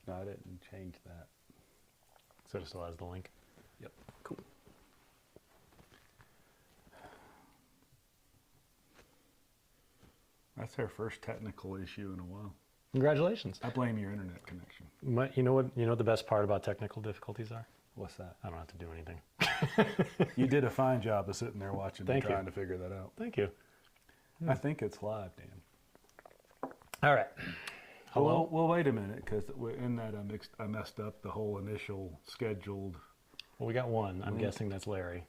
No, I didn't change that. So it still has the link. Yep. Cool. That's our first technical issue in a while. Congratulations. I blame your internet connection. You know what the best part about technical difficulties are? What's that? I don't have to do anything. You did a fine job of sitting there watching Thank and you. trying to figure that out. Thank you. I think it's live, Dan. All right. Hello. Well, wait a minute, because in that I messed up the whole initial scheduled. Well, we got one. I'm Link. guessing that's Larry.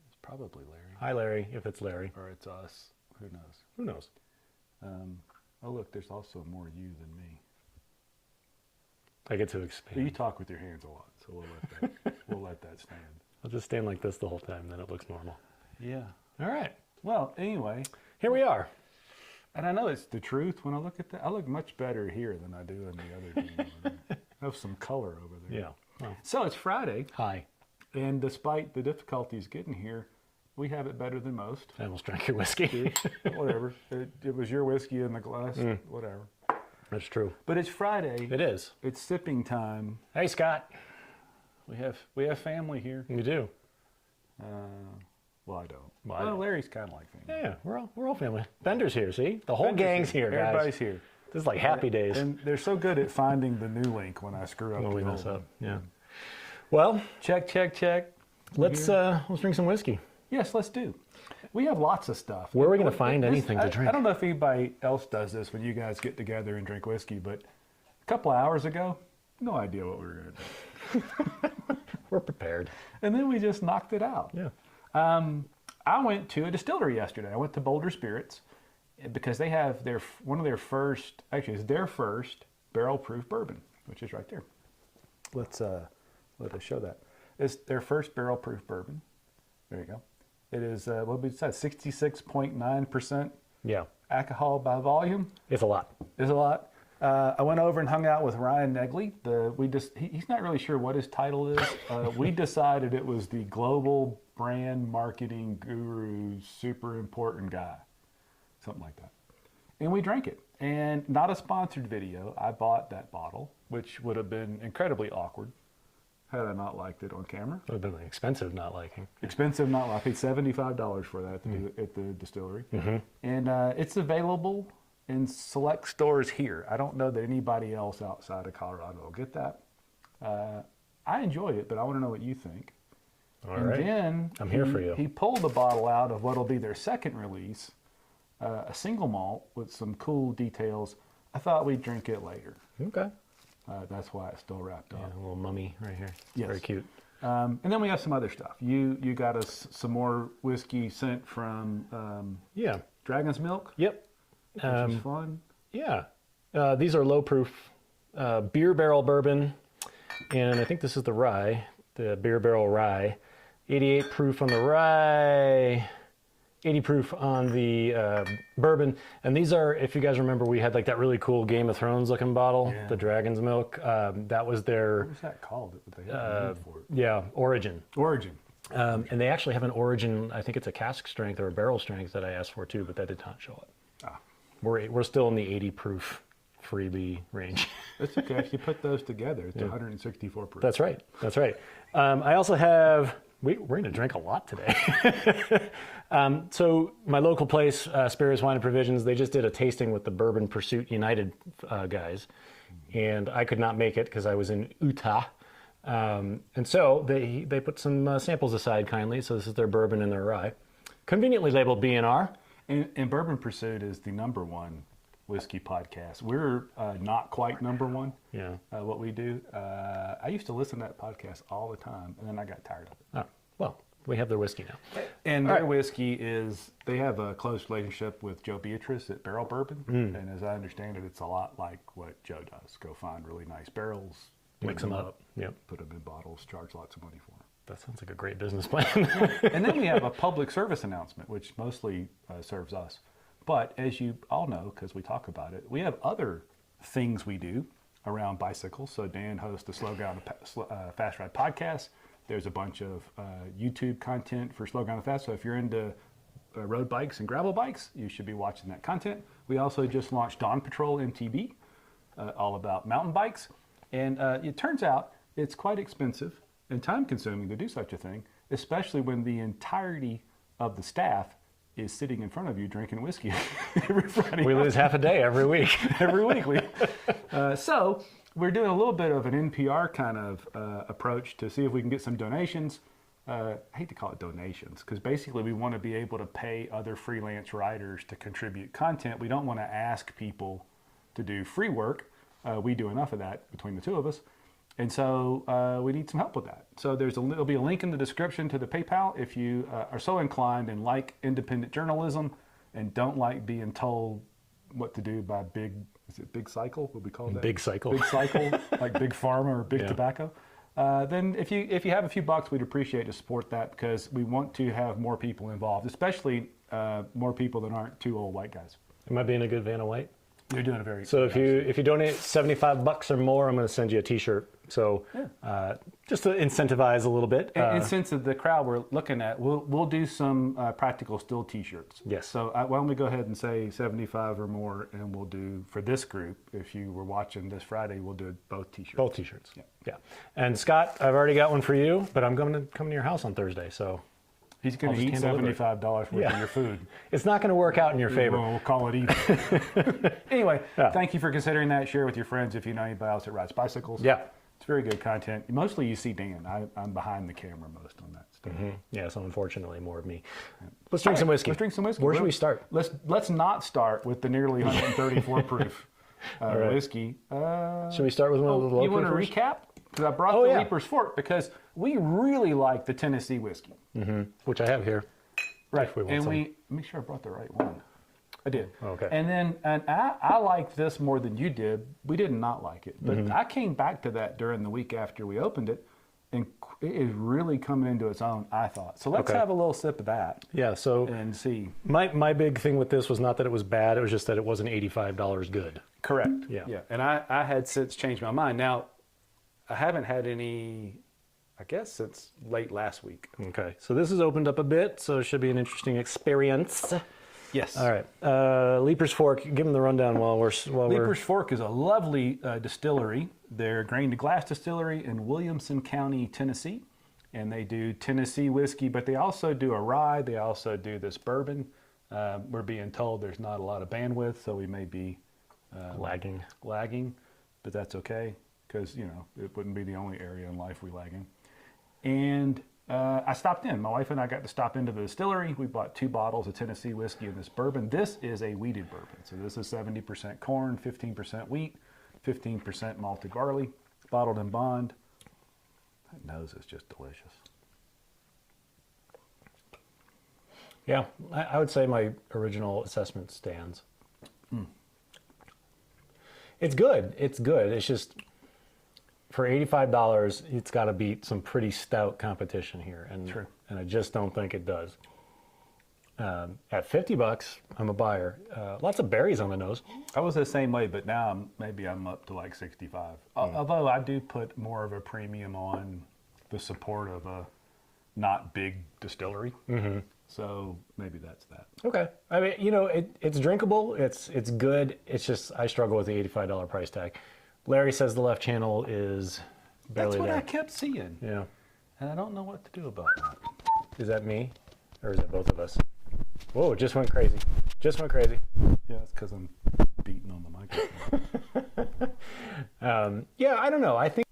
It's probably Larry. Hi, Larry, if it's Larry. Or it's us. Who knows? Who knows? Oh, look, there's also more you than me. I get to expand. You talk with your hands a lot, so we'll let that stand. I'll just stand like this the whole time, then it looks normal. Yeah. All right. Well, anyway. Here we are. And I know it's the truth when I look at that. I look much better here than I do in the other game. I have some color over there. Yeah. Well, So it's Friday, hi. and despite the difficulties getting here, we have it better than most. I almost drank your whiskey. Whatever. It was your whiskey in the glass. Whatever. That's true. But it's Friday. It is. It's sipping time. Hey, Scott. We have family here. You do. Well, I don't. Well, I don't. Larry's kind of like family. Yeah, we're all family. Bender's here. See, the whole gang's here, guys. Everybody's here. This is like happy days. And they're so good at finding the new link when I screw up. When we the mess old up. one. Yeah. Well, Check. let's drink some whiskey. Yes, let's do. We have lots of stuff. Where are we going to find anything to drink? I don't know if anybody else does this when you guys get together and drink whiskey, but a couple of hours ago, no idea what we were going to do. We're prepared. And then we just knocked it out. Yeah. I went to a distillery yesterday. I went to Boulder Spirits because they have one of their first, actually it's their first barrel-proof bourbon, which is right there. Let us show that. It's their first barrel-proof bourbon. There you go. It is, what we said, 66.9% Yeah. alcohol by volume. It's a lot. Is a lot. I went over and hung out with Ryan Negley. He's not really sure what his title is. We decided it was the global brand marketing guru, super important guy, something like that. And we drank it. And not a sponsored video. I bought that bottle, which would have been incredibly awkward had I not liked it on camera. It would have been expensive not liking. Expensive, not like I paid $75 for that at the distillery. And it's available in select stores here. I don't know that anybody else outside of Colorado will get that. I enjoy it, but I want to know what you think. All and right. then I'm here for you. He pulled the bottle out of what'll be their second release, a single malt with some cool details. I thought we'd drink it later. Okay. That's why it's still wrapped Yeah, up. a little mummy right here. Yes. Very cute. And then we have some other stuff. You got us some more whiskey sent from Yeah. Dragon's Milk, Yep. which is fun. Yeah. These are low proof beer barrel bourbon. And I think this is the rye, the beer barrel rye. 88 proof on the rye, 80 proof on the bourbon. And these are, if you guys remember, we had like that really cool Game of Thrones looking bottle, Yeah. the Dragon's Milk. That was their, What was that called? They had a name for it. yeah, Origin. Origin. And they actually have an Origin, I think it's a cask strength or a barrel strength that I asked for too, but that did not show up. Ah. We're still in the 80 proof freebie range. It's okay. If you put those together, it's 164 proof. That's right. That's right. I also have, we're going to drink a lot today. So my local place, Spirits, Wine, and Provisions, they just did a tasting with the Bourbon Pursuit United guys. And I could not make it because I was in Utah. And so they put some samples aside kindly. So this is their bourbon and their rye. Conveniently labeled B&R. And Bourbon Pursuit is the #1 whiskey podcast. We're not quite #1. Yeah. What we do. I used to listen to that podcast all the time, and then I got tired of it. Oh, well, we have their whiskey now. And their whiskey is, they have a close relationship with Joe Beatrice at Barrel Bourbon. And as I understand it, it's a lot like what Joe does. Go find really nice barrels, Mix them up. Yep. put them in bottles, charge lots of money for them. That sounds like a great business plan. And then we have a public service announcement, which mostly serves us. But as you all know, because we talk about it, we have other things we do around bicycles. So Dan hosts the Slow Down Fast Ride podcast. There's a bunch of YouTube content for Slow Down Fast. So if you're into road bikes and gravel bikes, you should be watching that content. We also just launched Dawn Patrol MTB, all about mountain bikes. And it turns out it's quite expensive and time-consuming to do such a thing, especially when the entirety of the staff is sitting in front of you drinking whiskey every Friday. We lose half a day every week. Every week. So we're doing a little bit of an NPR kind of approach to see if we can get some donations. I hate to call it donations, because basically we want to be able to pay other freelance writers to contribute content. We don't want to ask people to do free work. We do enough of that between the two of us. And so we need some help with that. So there'll be a link in the description to the PayPal if you are so inclined and like independent journalism and don't like being told what to do by Big Cycle? What we call that? Big Cycle. Big Cycle, like Big Pharma or Big Tobacco. Then if you have a few bucks, we'd appreciate to support that, because we want to have more people involved, especially more people that aren't two old white guys. Am I being a good Vanna White? You're doing a very So if you donate $75 or more, I'm going to send you a T-shirt. So just to incentivize a little bit. And since the crowd we're looking at, we'll do some practical still T-shirts. Yes. So why don't we go ahead and say 75 or more, and we'll do, for this group, if you were watching this Friday, we'll do both T-shirts. Both T-shirts. Yeah. And Scott, I've already got one for you, but I'm going to come to your house on Thursday, so. He's going to eat $75 worth of your food. It's not going to work out in your favor. We'll call it even. Anyway, thank you for considering that. Share with your friends if you know anybody else that rides bicycles. Yeah. It's very good content. Mostly you see Dan. I'm behind the camera most on that stuff. Yeah, so unfortunately more of me. Let's drink some whiskey. Let's drink some whiskey. Where should we start? Let's not start with the nearly 134 proof whiskey. Should we start with one of the low You want to proofers? recap? Because I brought the Leaper's Fork because we really like the Tennessee whiskey. Which I have here. Right. If we want And some. make sure I brought the right one. I did. Okay. And I liked this more than you did. We did not like it. But I came back to that during the week after we opened it, and it is really coming into its own, I thought. So let's have a little sip of that. Yeah, so and see. My big thing with this was not that it was bad, it was just that it wasn't $85 good. Correct. Yeah. And I had since changed my mind. Now, I haven't had any, I guess, since late last week. Okay, so this has opened up a bit, so it should be an interesting experience. Yes. All right, Leaper's Fork, give them the rundown while we're... Leaper's Fork is a lovely distillery. They're a grain-to-glass distillery in Williamson County, Tennessee. And they do Tennessee whiskey, but they also do a rye. They also do this bourbon. We're being told there's not a lot of bandwidth, so we may be lagging, but that's okay, because, it wouldn't be the only area in life we lag in. And I stopped in. My wife and I got to stop into the distillery. We bought 2 bottles of Tennessee whiskey and this bourbon. This is a wheated bourbon. So this is 70% corn, 15% wheat, 15% malted barley, bottled in bond. That nose is just delicious. Yeah, I would say my original assessment stands. It's good. It's good. It's just, for $85, it's got to beat some pretty stout competition here. And, True. And I just don't think it does. At $50, I'm a buyer. Lots of berries on the nose. I was the same way, but now maybe I'm up to like 65. Although I do put more of a premium on the support of a not big distillery. So maybe that's that. Okay. I mean, it's drinkable. It's good. It's just, I struggle with the $85 price tag. Larry says the left channel is barely That's what there. I kept seeing. Yeah. And I don't know what to do about that. Is that me? Or is that both of us? Whoa, it just went crazy. Just went crazy. Yeah, it's because I'm beating on the microphone. Yeah, I don't know. I think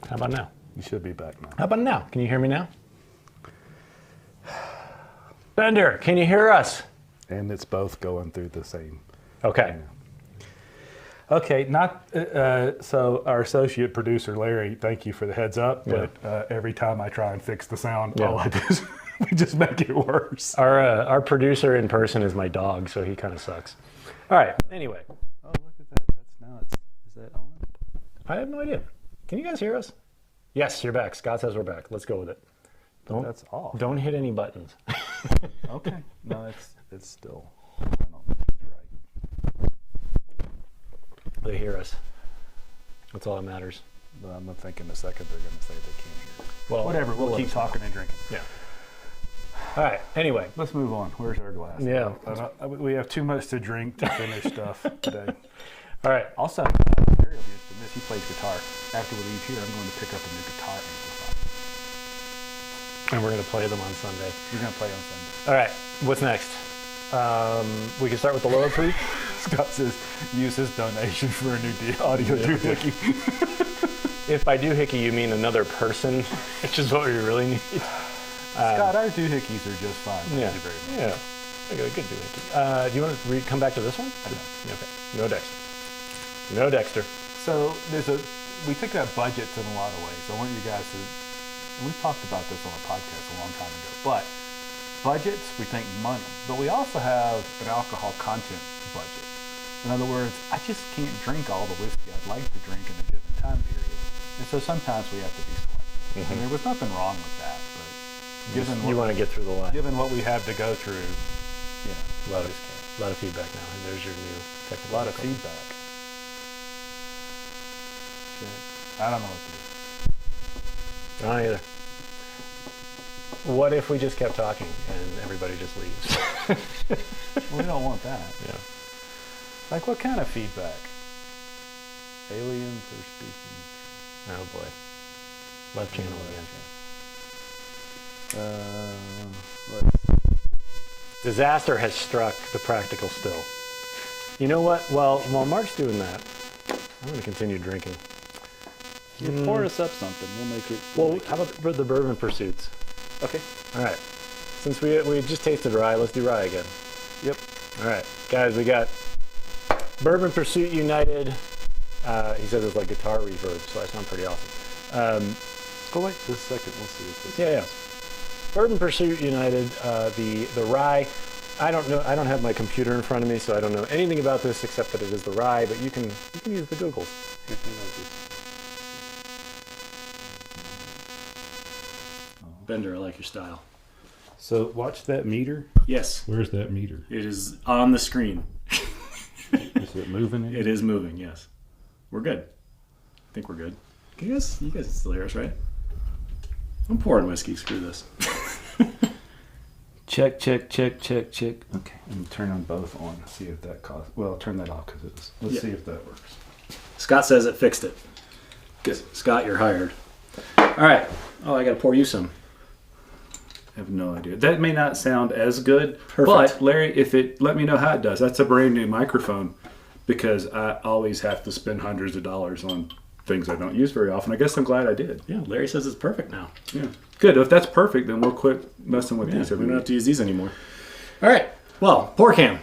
How about now? You should be back now. How about now? Can you hear me now? Bender, can you hear us? And it's both going through the same. Okay. Okay, not so our associate producer Larry, thank you for the heads up, but every time I try and fix the sound, all I do is we just make it worse. Our producer in person is my dog, so he kind of sucks. All right, anyway. Oh, look at that. Is that on? I have no idea. Can you guys hear us? Yes, you're back. Scott says we're back. Let's go with it. That's off. Don't hit any buttons. Okay. No, it's still, I don't think it's right. They hear us. That's all that matters. But I'm thinking a second they're going to say they can't hear us. Well, whatever. We'll keep talking and drinking. Yeah. All right. Anyway, let's move on. Where's our glass? Yeah. We have too much to drink to finish stuff today. All right. Also, Barry will be interested in this. He plays guitar. After we leave here, I'm going to pick up a new guitar amplifier. And we're going to play them on Sunday. We're going to play on Sunday. All right. What's next? We can start with the Laphroaig. Scott says, use his donation for a new audio doohickey. If by doohickey you mean another person, which is what we really need. Scott, our doohickeys are just fine. Yeah. Thank you very much. Yeah. I got a good doohickey. Do you want to come back to this one? I know. Okay. No Dexter. No Dexter. So we think about budgets in a lot of ways. I want you guys to, and we've talked about this on a podcast a long time ago, but budgets, we think money, but we also have an alcohol content budget. In other words, I just can't drink all the whiskey I'd like to drink in a given time period. And so sometimes we have to be selective. And there was nothing wrong with that, but given you want to get through the line. Given what we have to go through, a lot of feedback now. And there's your new technical. A lot of feedback. Shit. I don't know what to do. I don't either. What if we just kept talking and everybody just leaves? We don't want that. Yeah. Like what kind of feedback? Aliens are speaking. Oh boy. Left channel again. Disaster has struck the practical still. You know what? Well, while Mark's doing that, I'm going to continue drinking. You pour us up something. We'll make it. Well, how about the Bourbon Pursuits? Okay. All right. Since we just tasted rye, let's do rye again. Yep. All right, guys, we got Bourbon Pursuit United. He says it's like guitar reverb, so I sound pretty awesome. Go wait just a second. We'll see if this. Yeah. Bourbon Pursuit United. The rye. I don't know. I don't have my computer in front of me, so I don't know anything about this except that it is the rye. But you can use the Googles. Bender, I like your style. So watch that meter. Yes. Where's that meter? It is on the screen. Is it moving? It is moving, yes. We're good. I think we're good. You guys still hear us, right? I'm pouring whiskey. Screw this. Check. Okay, and turn them both on. See if that causes. Well, turn that off because it's. Let's see if that works. Scott says it fixed it. Good. Scott, you're hired. All right. Oh, I got to pour you some. I have no idea. That may not sound as good. Perfect. But Larry, let me know how it does. That's a brand new microphone because I always have to spend hundreds of dollars on things I don't use very often. I guess I'm glad I did. Yeah, Larry says it's perfect now. Yeah. Good. If that's perfect, then we'll quit messing with these. We don't have to use these anymore. All right. Well, pour cam.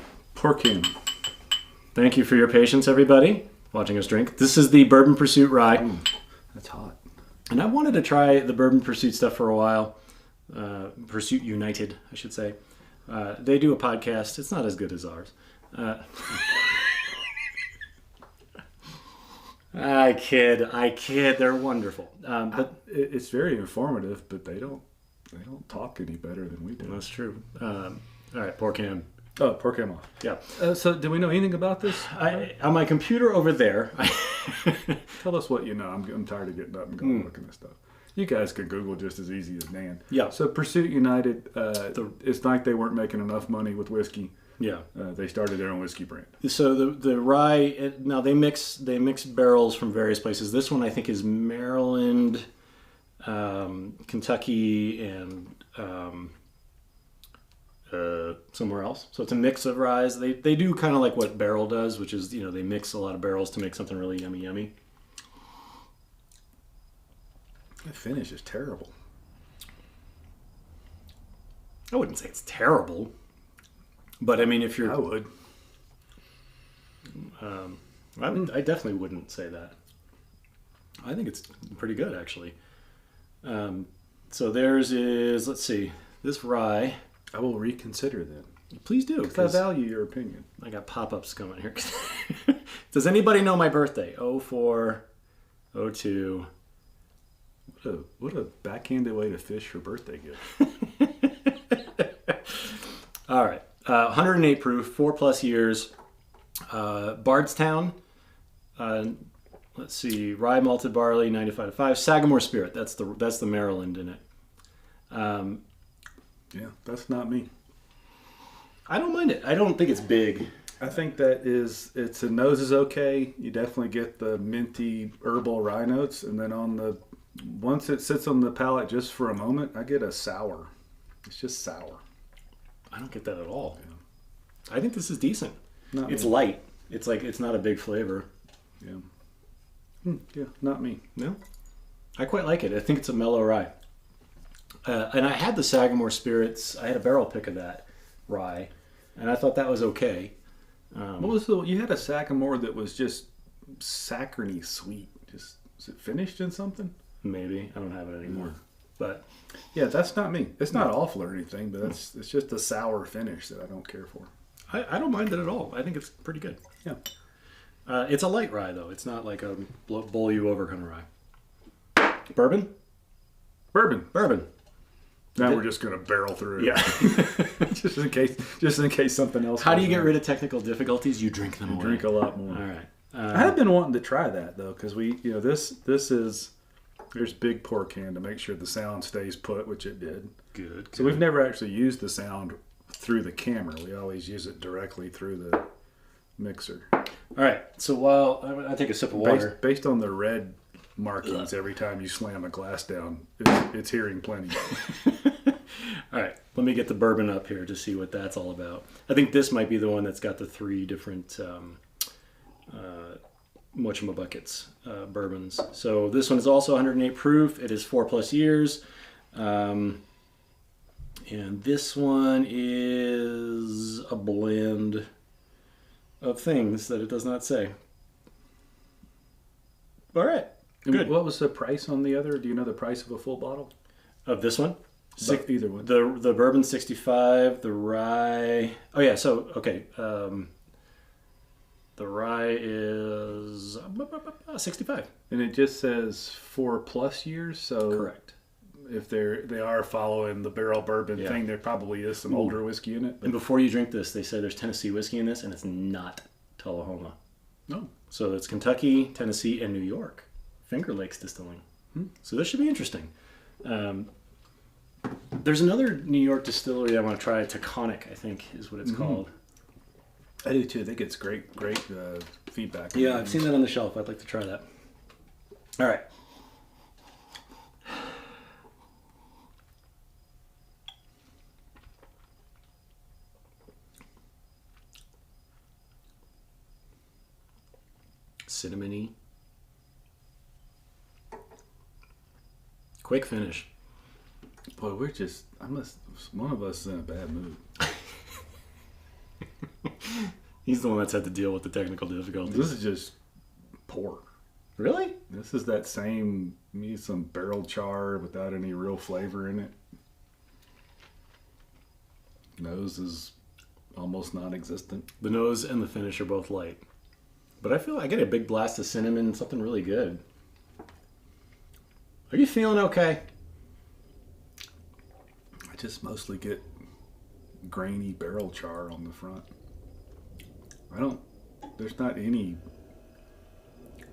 Thank you for your patience, everybody, watching us drink. This is the Bourbon Pursuit Rye. That's hot. And I wanted to try the Bourbon Pursuit stuff for a while. Pursuit United, I should say. They do a podcast. It's not as good as ours. I kid. They're wonderful. But it's very informative, but they don't talk any better than we do. That's true. All right, pour cam. Oh, pour cam off. Yeah. So, do we know anything about this? On my computer over there. Tell us what you know. I'm tired of getting up and going looking at stuff. You guys can Google just as easy as Dan. Yeah. So Pursuit United, it's like they weren't making enough money with whiskey. Yeah. They started their own whiskey brand. So the rye, now they mix barrels from various places. This one I think is Maryland, Kentucky, and somewhere else. So it's a mix of ryes. They do kind of like what Barrel does, which is, they mix a lot of barrels to make something really yummy. The finish is terrible. I wouldn't say it's terrible, but I mean, if you're... I would. I definitely wouldn't say that. I think it's pretty good, actually. So theirs is, let's see, this rye. I will reconsider then. Please do. Because I value your opinion. I got pop-ups coming here. Does anybody know my birthday? 04, 02. What a backhanded way to fish for birthday gift. All right. 108 proof, 4+ years. Bardstown. Let's see. Rye malted barley, 95.5. Sagamore Spirit. That's the Maryland in it. Yeah, that's not me. I don't mind it. I don't think it's big. I think the nose is okay. You definitely get the minty herbal rye notes, and then once it sits on the palate just for a moment, I get a sour. It's just sour. I don't get that at all. Yeah. I think this is decent. It's me. light. It's not a big flavor. Yeah. Yeah, not me. No? I quite like it. I think it's a mellow rye. And I had the Sagamore Spirits. I had a barrel pick of that rye, and I thought that was okay. You had a Sagamore that was just saccharine sweet. Was it finished in something? Maybe. I don't have it anymore. But yeah, that's not me. It's not awful or anything, but it's just a sour finish that I don't care for. I don't mind it at all. I think it's pretty good. Yeah. It's a light rye, though. It's not like a bowl you over kind of rye. Bourbon. Now we're just going to barrel through it. Yeah. just in case something else. How do you get rid of technical difficulties? You drink them away. Drink a lot more. All right. I have been wanting to try that though, because there's big pour can to make sure the sound stays put, which it did. Good. So we've never actually used the sound through the camera. We always use it directly through the mixer. All right. So while I take a sip of water, based on the red markings every time you slam a glass down, it's hearing plenty. All right, let me get the bourbon up here to see what that's all about. I think this might be the one that's got the 3 different whatchamabuckets bourbons. So this one is also 108 proof. It is 4+ years. And this one is a blend of things that it does not say. All right. Good. What was the price on the other? Do you know the price of a full bottle? Of this one? Either one. The bourbon 65, the rye. Oh yeah, so okay. The rye is 65. And it just says 4+ years, so correct. If they are following the barrel bourbon thing, there probably is some older whiskey in it. And before you drink this, they say there's Tennessee whiskey in this, and it's not Tullahoma. No. So it's Kentucky, Tennessee, and New York. Finger Lakes Distilling. So this should be interesting. There's another New York distillery I want to try. Taconic, I think, is what it's called. I do too. I think it's great feedback. Yeah, I've seen that on the shelf. I'd like to try that. All right. Cinnamony. Quick finish. Boy, one of us is in a bad mood. He's the one that's had to deal with the technical difficulties. This is just poor. Really? This is that same, some barrel char without any real flavor in it. Nose is almost non-existent. The nose and the finish are both light. But I feel I get a big blast of cinnamon, something really good. Are you feeling okay? I just mostly get grainy barrel char on the front. There's not any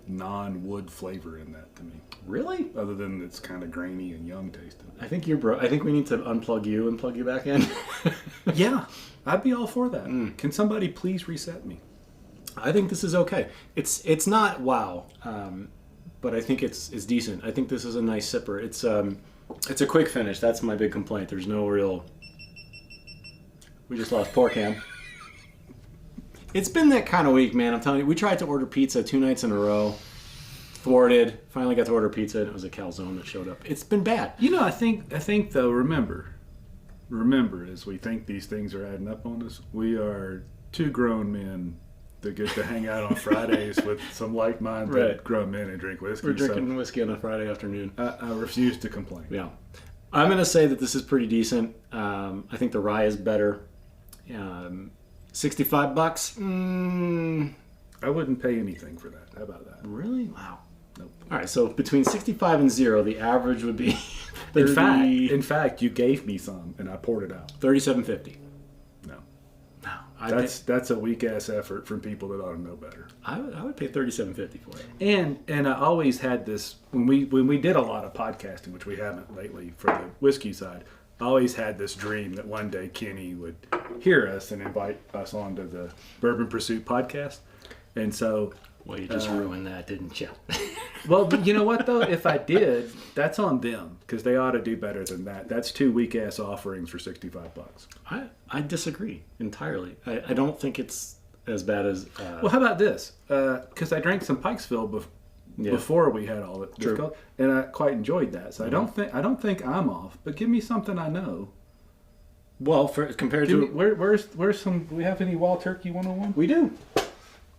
non-wood flavor in that to me. Really? Other than it's kind of grainy and young tasting. I think I think we need to unplug you and plug you back in. Yeah, I'd be all for that. Can somebody please reset me? I think this is okay. It's not wow, but I think it's decent. I think this is a nice sipper. It's a quick finish. That's my big complaint. There's no real. We just lost poor Cam. It's been that kind of week, man. I'm telling you. We tried to order pizza 2 nights in a row. Thwarted. Finally got to order pizza, and it was a calzone that showed up. It's been bad. I think though. Remember, as we think these things are adding up on us, we are 2 grown men to get to hang out on Fridays with some like-minded grown men and drink whiskey. We're drinking whiskey on a Friday afternoon. I refuse to complain. Yeah. I'm going to say that this is pretty decent. I think the rye is better. $65? I wouldn't pay anything for that. How about that? Really? Wow. Nope. All right, so between 65 and 0, the average would be 30, in fact, you gave me some, and I poured it out. $37.50. No. No. That's a weak-ass effort from people that ought to know better. I would pay $37.50 for it. And I always had this, when we did a lot of podcasting, which we haven't lately for the whiskey side, I always had this dream that one day Kenny would hear us and invite us onto the Bourbon Pursuit podcast. And so... Well, you just ruined that, didn't you? Well, but you know what, though? If I did, that's on them, because they ought to do better than that. That's 2 weak-ass offerings for $65. I disagree entirely. I don't think it's as bad as... Well, how about this? Because I drank some Pikesville before we had all that, True. and I quite enjoyed that. So I don't think I'm off. But give me something I know. Well, compared to... Where's some... Do we have any Wild Turkey 101? We do.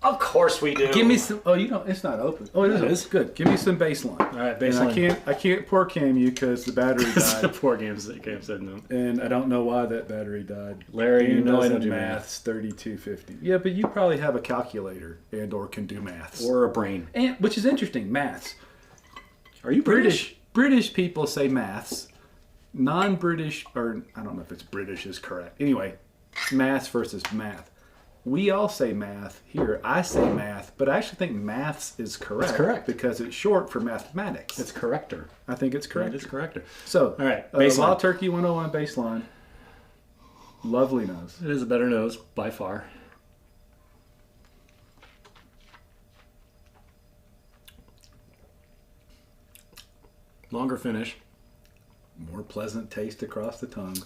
Of course we do. Give me some... Oh, it's not open. Oh, it is. Good. Give me some baseline. All right, baseline. And I can't pour Camu because the battery died. Poor Cam said no. And I don't know why that battery died. Larry, you know I don't do maths. 3250. Yeah, but you probably have a calculator or can do maths. Or a brain. And which is interesting, maths. Are you British? British people say maths. Non-British, or I don't know if it's British is correct. Anyway, maths versus math. We all say math here. I say math, but I actually think maths is correct. It's correct. Because it's short for mathematics. It's corrector. I think it's correct. It is corrector. So, all right, baseline. Wild Turkey 101 baseline. Lovely nose. It is a better nose, by far. Longer finish. More pleasant taste across the tongue.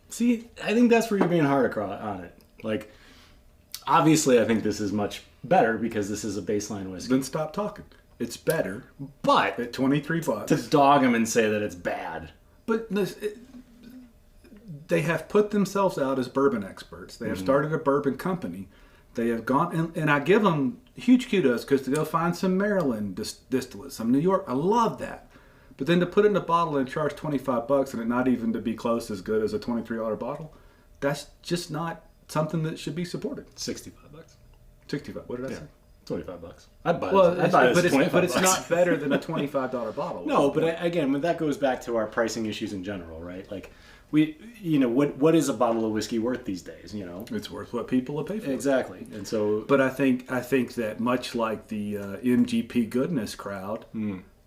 See, I think that's where you're being hard on it. Like, obviously, I think this is much better because this is a baseline whiskey. Then stop talking. It's better, but at $23 to dog them and say that it's bad. But they have put themselves out as bourbon experts. They have started a bourbon company. They have gone, and I give them huge kudos because they'll find some Maryland distillates, some New York. I love that. But then to put it in a bottle and charge $25 and it not even to be close as good as a $23 bottle, that's just not something that should be supported. $65. 65. What did I say? $25. I'd buy well, this. I'd buy this but it's not better than a $25 bottle. No, but again, that goes back to our pricing issues in general, right? Like, what is a bottle of whiskey worth these days? You know, it's worth what people will pay for. Exactly, and so. But I think that much like the MGP Goodness crowd,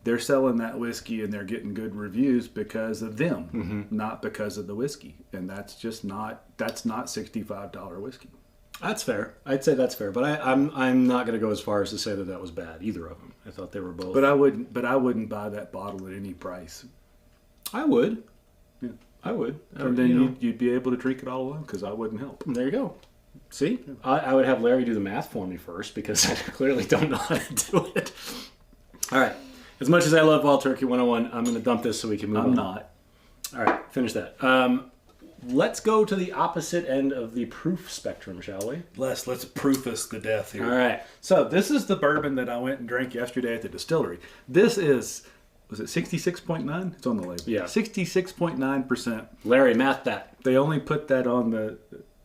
they're selling that whiskey and they're getting good reviews because of them, not because of the whiskey, and that's not $65 whiskey. That's fair. I'd say that's fair, but I'm not going to go as far as to say that was bad. Either of them. I thought they were both. But I wouldn't buy that bottle at any price. I would. Yeah, I would. And then you'd be able to drink it all alone because I wouldn't help. There you go. See, I would have Larry do the math for me first because I clearly don't know how to do it. All right. As much as I love Wild Turkey 101, I'm going to dump this so we can move on. I'm not. All right. Finish that. Let's go to the opposite end of the proof spectrum, shall we? Let's proof us to death here. All right. So this is the bourbon that I went and drank yesterday at the distillery. This is, was it 66.9? It's on the label. Yeah. 66.9%. Larry, math that. They only put that on the,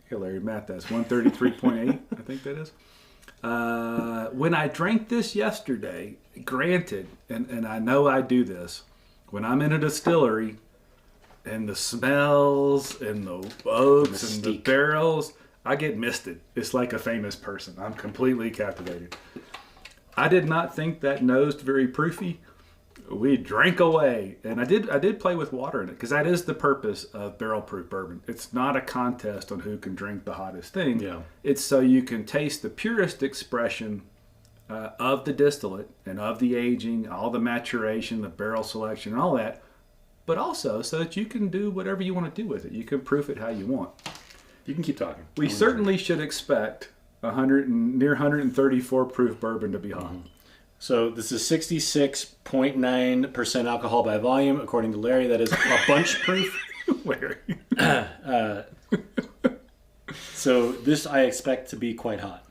Larry, math that's 133.8, I think that is. When I drank this yesterday, granted, and I know I do this, when I'm in a distillery, and the smells and the oaks and the barrels, I get misted. It's like a famous person. I'm completely captivated. I did not think that nosed very proofy. We drank away, and I did play with water in it because that is the purpose of barrel proof bourbon. It's not a contest on who can drink the hottest thing. Yeah. It's so you can taste the purest expression of the distillate and of the aging, all the maturation, the barrel selection, and all that. But also so that you can do whatever you want to do with it. You can proof it how you want. You can keep talking. We certainly should expect near 134 proof bourbon to be hot. So this is 66.9% alcohol by volume, according to Larry. That is a bunch proof. Larry. So this I expect to be quite hot.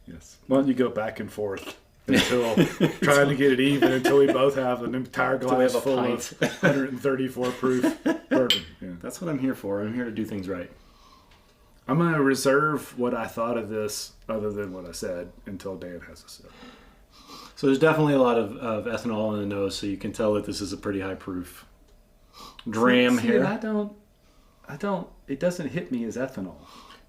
Yes. Why don't you go back and forth until trying to get it even until we both have an entire glass full of 134 proof bourbon. Yeah. That's what I'm here for. I'm here to do things right. I'm going to reserve what I thought of this, other than what I said, until Dan has a sip. So there's definitely a lot of ethanol in the nose, so you can tell that this is a pretty high proof dram here. I don't. It doesn't hit me as ethanol.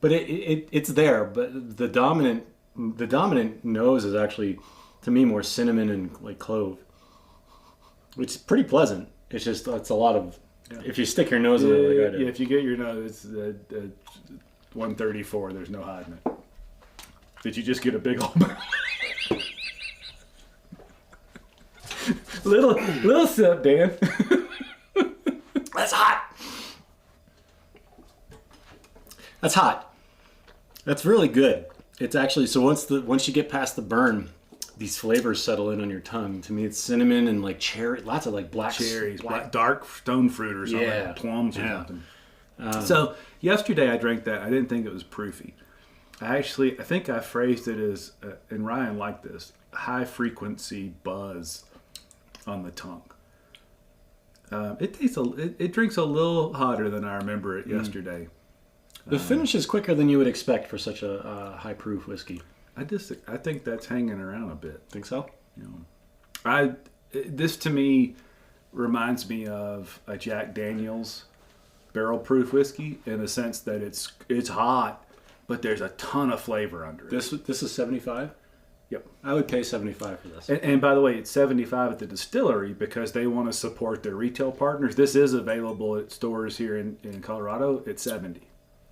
But it's there. But the dominant nose is actually, to me, more cinnamon and like clove, which is pretty pleasant. It's just it's a lot of. Yeah. If you stick your nose in it like I did. Yeah, if you get your nose, 134. There's no hiding it. Did you just get a big old little sip, Dan? That's hot. That's hot. That's really good. It's actually so once you get past the burn, these flavors settle in on your tongue. To me, it's cinnamon and like cherry, lots of like black cherries, dark stone fruit or something, yeah. plums or something. So yesterday I drank that. I didn't think it was proofy. I think I phrased it as, and Ryan liked this, high frequency buzz on the tongue. It drinks a little hotter than I remember it yesterday. The finish is quicker than you would expect for such a high proof whiskey. I think that's hanging around a bit. Think so? This to me reminds me of a Jack Daniel's barrel proof whiskey in the sense that it's hot, but there's a ton of flavor under it. This is 75? Yep. I would pay 75 for this. And by the way, it's 75 at the distillery because they want to support their retail partners. This is available at stores here in Colorado. It's 70.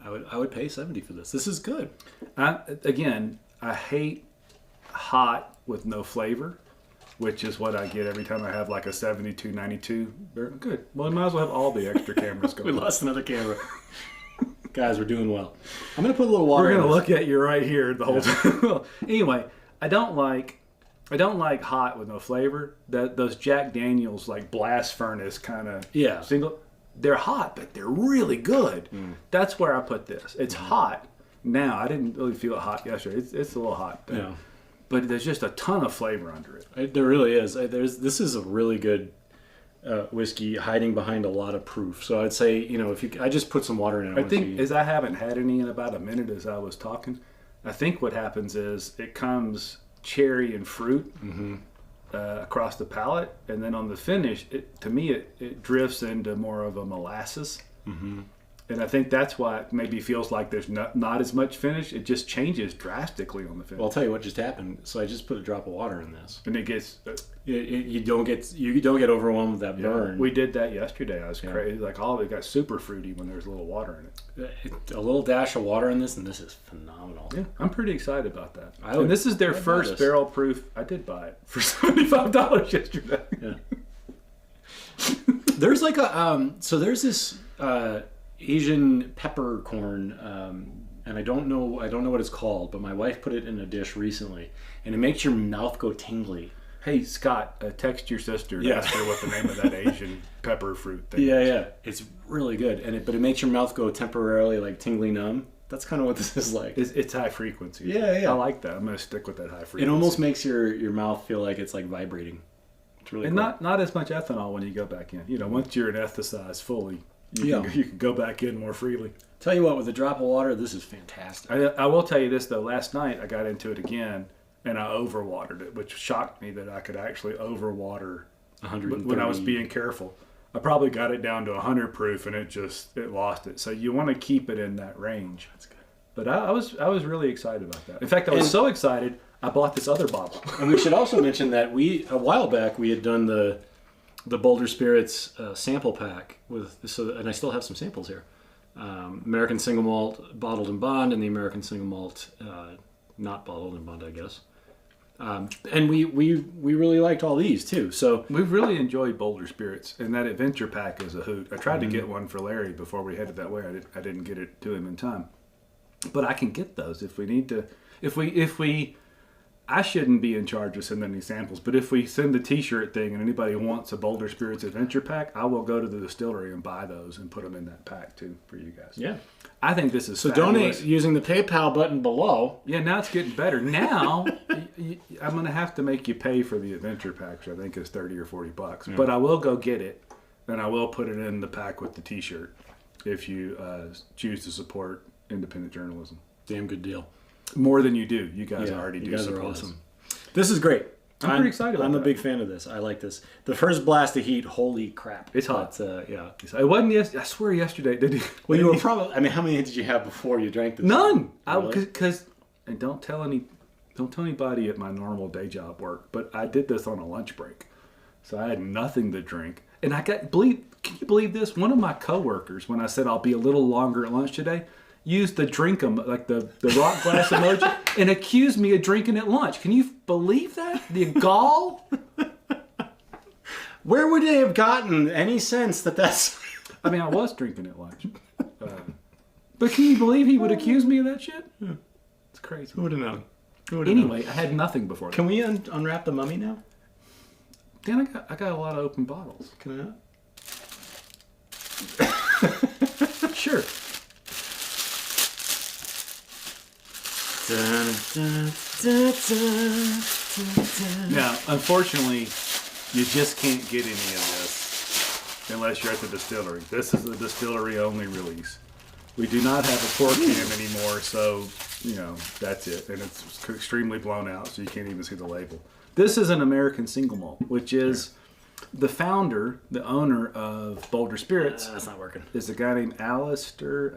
I would pay 70 for this. This is good. I hate hot with no flavor, which is what I get every time I have like a 72, 92. Good. Well, we might as well have all the extra cameras going. We lost another camera. Guys, we're doing well. I'm going to put a little water in. We're going to look at you right here the whole time. Anyway, I don't like hot with no flavor. Those Jack Daniel's like blast furnace kind of single. They're hot, but they're really good. That's where I put this. It's hot now. I didn't really feel it hot yesterday. It's a little hot. Yeah. But there's just a ton of flavor under it. There really is. This is a really good whiskey hiding behind a lot of proof. So I'd say, I just put some water in it. I think as I haven't had any in about a minute as I was talking, I think what happens is it comes cherry and fruit across the palate, and then on the finish, to me, it drifts into more of a molasses. And I think that's why it maybe feels like there's not as much finish. It just changes drastically on the finish. Well, I'll tell you what just happened. So I just put a drop of water in this, and it gets you don't get overwhelmed with that burn. We did that yesterday. I was crazy. Like it got super fruity when there's a little water in it. A little dash of water in this, and this is phenomenal. Yeah, I'm pretty excited about that. And this is their first barrel proof. I did buy it for $75 yesterday. Yeah. There's like there's this. Asian peppercorn, and I don't know what it's called, but my wife put it in a dish recently, and it makes your mouth go tingly. Hey Scott, text your sister and ask her what the name of that Asian pepper fruit thing is. Yeah, it's really good, but it makes your mouth go temporarily like tingly numb. That's kind of what this is like. It's high frequency. Yeah. I like that. I'm gonna stick with that high frequency. It almost makes your mouth feel like it's like vibrating. It's really and cool. not as much ethanol when you go back in. Once you're anesthetized fully. You can go back in more freely. Tell you what, with a drop of water, this is fantastic. I will tell you this, though. Last night, I got into it again, and I overwatered it, which shocked me that I could actually overwater 130. When I was being careful. I probably got it down to 100 proof, and it lost it. So you want to keep it in that range. That's good. But I was really excited about that. In fact, I was so excited, I bought this other bottle. And we should also mention that a while back, we had done the Boulder Spirits sample pack and I still have some samples here. American Single Malt Bottled in Bond and the American Single Malt not bottled in bond, I guess. And we really liked all these too. So we've really enjoyed Boulder Spirits, and that adventure pack is a hoot. I tried to get one for Larry before we headed that way. I didn't get it to him in time, but I can get those if we need to. I shouldn't be in charge of sending any samples, but if we send the T-shirt thing and anybody wants a Boulder Spirits Adventure Pack, I will go to the distillery and buy those and put them in that pack too for you guys. Yeah. I think this is So fabulous. donate using the PayPal button below. Yeah, now it's getting better. Now I'm going to have to make you pay for the Adventure Pack, which I think is $30 or $40. Yeah. But I will go get it, and I will put it in the pack with the T-shirt if you choose to support independent journalism. Damn good deal. More than you do. You guys Yeah, already do. you guys are support awesome. us. This is great. I'm pretty excited about I'm a that. big fan of this. I like this. The first blast of heat, holy crap. It's hot. But, yeah. It wasn't I swear yesterday. Did you? Well, you were probably, I mean, how many did you have before you drank this? None. Really? Because and don't tell anybody at my normal day job work, but I did this on a lunch break. So I had nothing to drink. And can you believe this? One of my coworkers, when I said I'll be a little longer at lunch today, used the drink like the rock glass emoji and accused me of drinking at lunch. Can you believe that? The gall? Where would they have gotten any sense that that's... I mean, I was drinking at lunch. But can you believe he would accuse me of that shit? It's crazy. Who would have known? Anyway, I had nothing before that. Can we unwrap the mummy now? Dan, I got a lot of open bottles. Can I? Sure. Now, unfortunately, you just can't get any of this unless you're at the distillery. This is a distillery-only release. We do not have a pour can anymore, so, that's it. And it's extremely blown out, so you can't even see the label. This is an American single malt, which is the founder, the owner of Boulder Spirits. That's not working. Is a guy named Alistair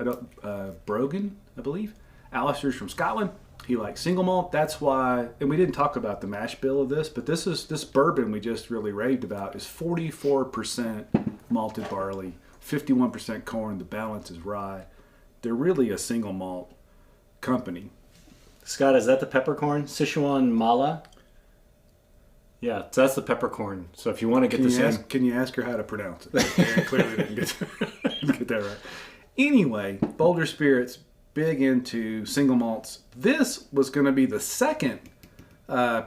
Brogan, I believe. Alistair's from Scotland. He likes single malt. That's why, and we didn't talk about the mash bill of this, but this bourbon we just really raved about is 44% malted barley, 51% corn. The balance is rye. They're really a single malt company. Scott, is that the peppercorn? Sichuan mala? Yeah, so that's the peppercorn. So if you want to get Can you ask her how to pronounce it? Aaron clearly didn't get that right. Anyway, Boulder Spirits, big into single malts. This was going to be the second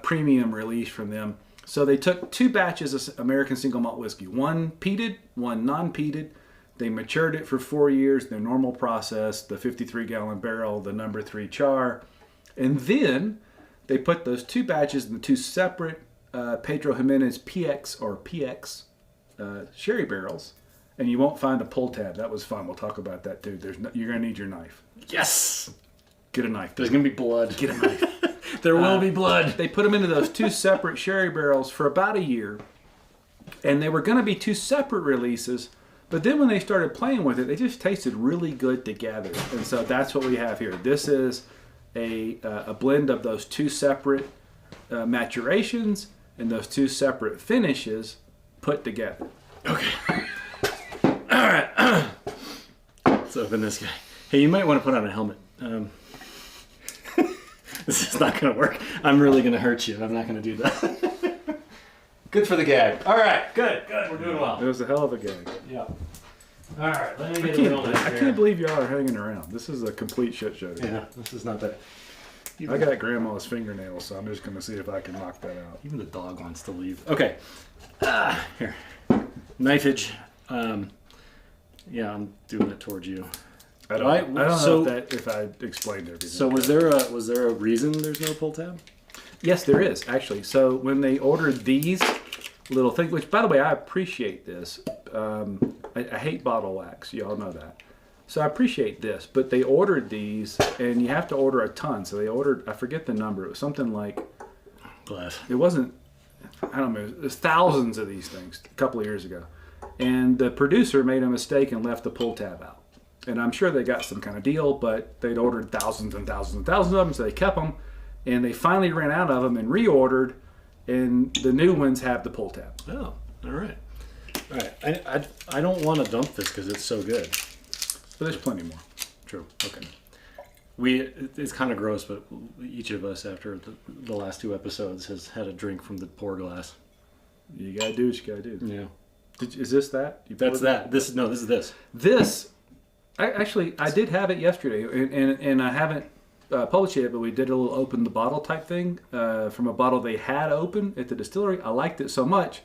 premium release from them. So they took 2 batches of American single malt whiskey, one peated, one non-peated. They matured it for 4 years, their normal process, the 53-gallon barrel, the number 3 char. And then they put those 2 batches in the 2 separate Pedro Jimenez PX sherry barrels. And you won't find a pull tab. That was fun. We'll talk about that too. You're going to need your knife. Yes! Get a knife. There's going to be blood. Get a knife. There will be blood. They put them into those 2 separate sherry barrels for about a year. And they were going to be 2 separate releases. But then when they started playing with it, they just tasted really good together. And so that's what we have here. This is a blend of those 2 separate maturations and those 2 separate finishes put together. Okay. All right. Let's open this guy. Hey, you might want to put on a helmet. This is not going to work. I'm really going to hurt you. I'm not going to do that. Good for the gag. All right. Good. We're doing well. It was a hell of a gag. Yeah. All right. Let me get a little bit I here. can't believe y'all are hanging around. This is a complete shit show. Yeah, this is not bad. I got grandma's fingernails, so I'm just going to see if I can knock that out. Even the dog wants to leave. Okay. Here. Knife edge. Yeah, I'm doing it towards you. I don't know if I explained everything. So was there a reason there's no pull tab? Yes, there is, actually. So when they ordered these little things, which, by the way, I appreciate this. I hate bottle wax. You all know that. So I appreciate this. But they ordered these, and you have to order a ton. So they ordered, I forget the number. It was something like... Glass. It wasn't... I don't know. It was thousands of these things a couple of years ago. And the producer made a mistake and left the pull tab out. And I'm sure they got some kind of deal, but they'd ordered thousands and thousands and thousands of them, so they kept them. And they finally ran out of them and reordered, and the new ones have the pull tab. Oh, all right. All right. I don't want to dump this because it's so good. But there's plenty more. True. Okay. It's kind of gross, but each of us after the last 2 episodes has had a drink from the pour glass. You gotta do what you gotta do. Yeah. Is this that? That's that. This is this. This, I did have it yesterday, and I haven't published it yet, but we did a little open the bottle type thing from a bottle they had open at the distillery. I liked it so much,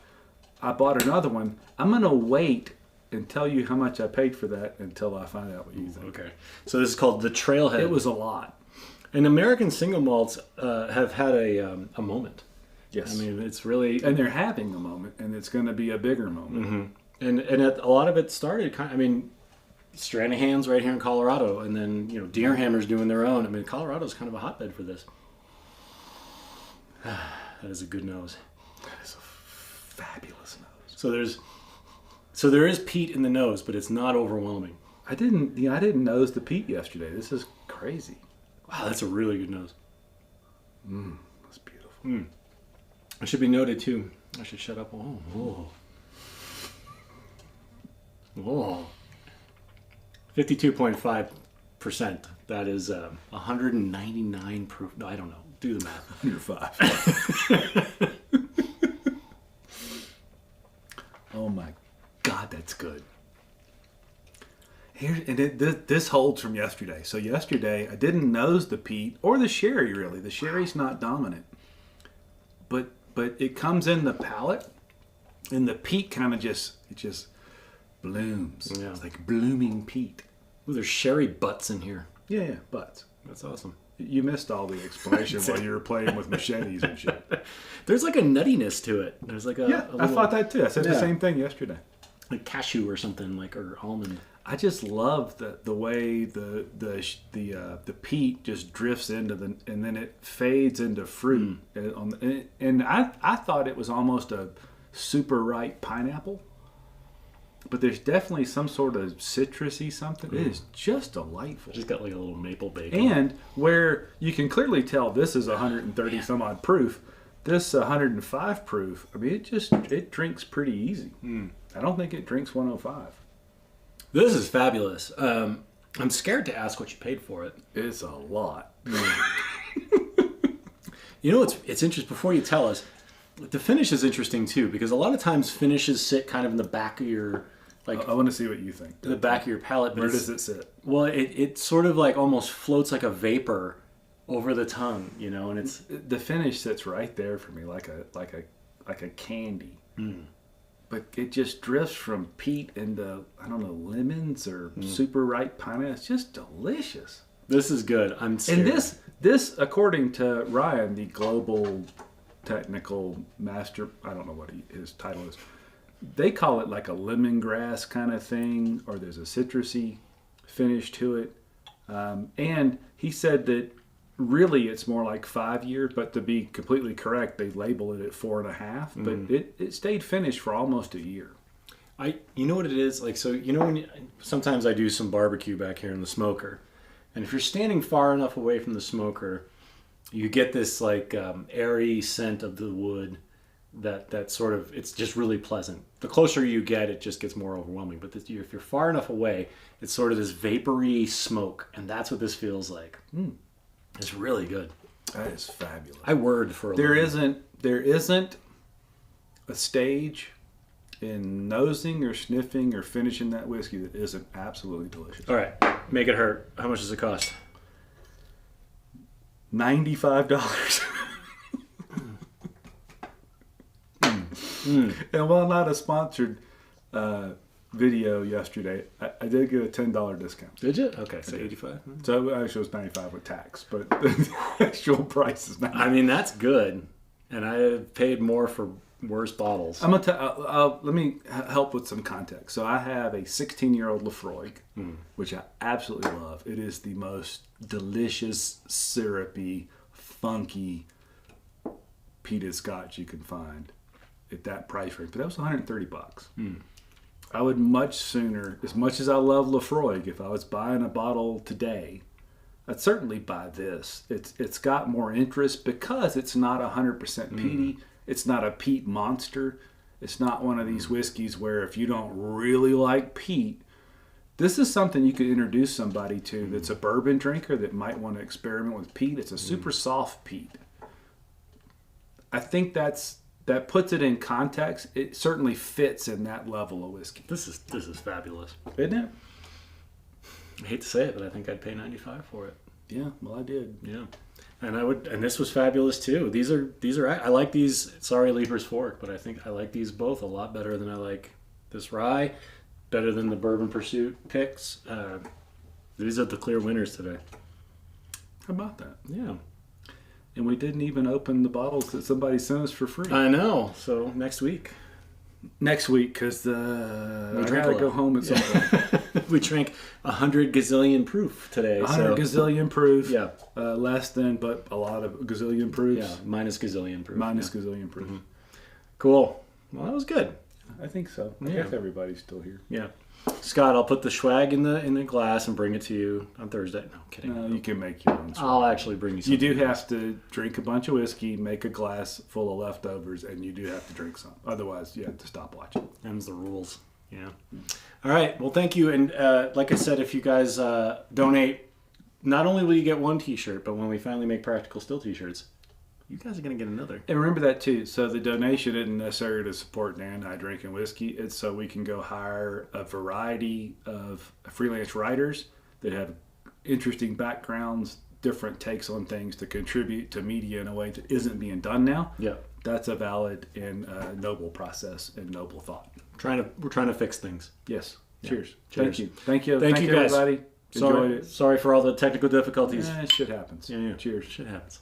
I bought another one. I'm going to wait and tell you how much I paid for that until I find out what you think. Okay. So this is called the Trailhead. It was a lot. And American single malts have had a moment. Yes. I mean, it's really... And they're having a moment, and it's going to be a bigger moment. Mm-hmm. And a lot of it started kind of, I mean, Stranahan's right here in Colorado, and then, Deer Hammer's doing their own. I mean, Colorado's kind of a hotbed for this. That is a good nose. That is a fabulous nose. So there is peat in the nose, but it's not overwhelming. I didn't nose the peat yesterday. This is crazy. Wow, that's a really good nose. That's beautiful. It should be noted too. I should shut up. Oh. 52.5%. That is 199 proof. No, I don't know. Do the math. You're 5. Oh my God, that's good. This holds from yesterday. So yesterday, I didn't nose the peat or the sherry really. The sherry's not dominant, but it comes in the palate, and the peat kind of just blooms. Yeah. It's like blooming peat. Ooh, there's sherry butts in here. Yeah, butts. That's awesome. You missed all the explanation while you were playing with machetes and shit. There's like a nuttiness to it. There's like a I little, thought that too. I said the same thing yesterday. like cashew or something, or almond. I just love the way the peat just drifts into and then it fades into fruit. And I thought it was almost a super ripe pineapple, but there's definitely some sort of citrusy something. It is just delightful. Just got like a little maple bake. And where you can clearly tell this is 130 some odd proof, this 105 proof. I mean, it drinks pretty easy. I don't think it drinks 105. This is fabulous. I'm scared to ask what you paid for it. It's a lot. It's interesting. Before you tell us, the finish is interesting too, because a lot of times finishes sit kind of in the back of your, like, I want to see what you think. the back of your palate. Where does it sit? Well, it sort of like almost floats like a vapor over the tongue, and it's The finish sits right there for me, like a candy. But it just drifts from peat into, I don't know, lemons or super ripe pineapple. It's just delicious. This is good. I'm scared. And this, according to Ryan, the global technical master, I don't know what his title is, they call it like a lemongrass kind of thing, or there's a citrusy finish to it. And he said that really it's more like 5 years, but to be completely correct, they label it at 4.5. But it stayed finished for almost a year. You know what it is? Like, so, when sometimes I do some barbecue back here in the smoker, and if you're standing far enough away from the smoker, you get this like airy scent of the wood that sort of, it's just really pleasant. The closer you get, it just gets more overwhelming. But if you're far enough away, it's sort of this vapory smoke, and that's what this feels like. It's really good. That is fabulous. I worried for a There little isn't a stage in nosing or sniffing or finishing that whiskey that isn't absolutely delicious. All right, make it hurt. How much does it cost? $95. And while not a sponsored video yesterday, I did get a $10 discount. Did you? Okay, so 85. So actually it was 95 with tax, but the actual price is 95. I mean, that's good. And I have paid more for worse bottles. I'm gonna let me help with some context. So I have a 16-year-old Laphroaig, which I absolutely love. It is the most delicious, syrupy, funky peated Scotch you can find at that price range. But that was $130. I would much sooner, as much as I love Laphroaig, if I was buying a bottle today, I'd certainly buy this. It's got more interest because it's not 100% peaty. It's not a peat monster. It's not one of these whiskeys where if you don't really like peat, this is something you could introduce somebody to that's a bourbon drinker that might want to experiment with peat. It's a super soft peat. I think that puts it in context. It certainly fits in that level of whiskey. This is fabulous. Isn't it? I hate to say it, but I think I'd pay $95 for it. Yeah, well, I did. Yeah. And this was fabulous too. These are I like these. Sorry, Leaper's Fork, but I think I like these both a lot better than I like this rye. Better than the Bourbon Pursuit picks. These are the clear winners today. How about that? Yeah. And we didn't even open the bottles that somebody sent us for free. I know. So next week. Next week, because I gotta go home at some point. We drank 100 gazillion proof today. 100 gazillion proof. Yeah. Less than, but a lot of gazillion proofs. Yeah, minus gazillion proof. Gazillion proof. Mm-hmm. Cool. Well, that was good. I think so. I Yeah. guess everybody's still here. Yeah. Scott, I'll put the swag in the glass and bring it to you on Thursday. No, kidding. No, you can make your own. I'll actually bring you some. You do have to drink a bunch of whiskey, make a glass full of leftovers, and you do have to drink some. Otherwise, you have to stop watching. Them's the rules. Yeah. All right. Well, thank you. And like I said, if you guys donate, not only will you get one T-shirt, but when we finally make Practical Still T-shirts, you guys are going to get another. And remember that too. So the donation isn't necessarily to support Dan and I drinking whiskey. It's so we can go hire a variety of freelance writers that have interesting backgrounds, different takes on things to contribute to media in a way that isn't being done now. Yeah. That's a valid and noble process and noble thought. We're trying to fix things. Yes. Yeah. Cheers. Cheers. Thank you, guys. everybody. Enjoyed it. Sorry for all the technical difficulties. Shit happens. Yeah. Cheers. Shit happens.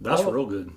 That's real good.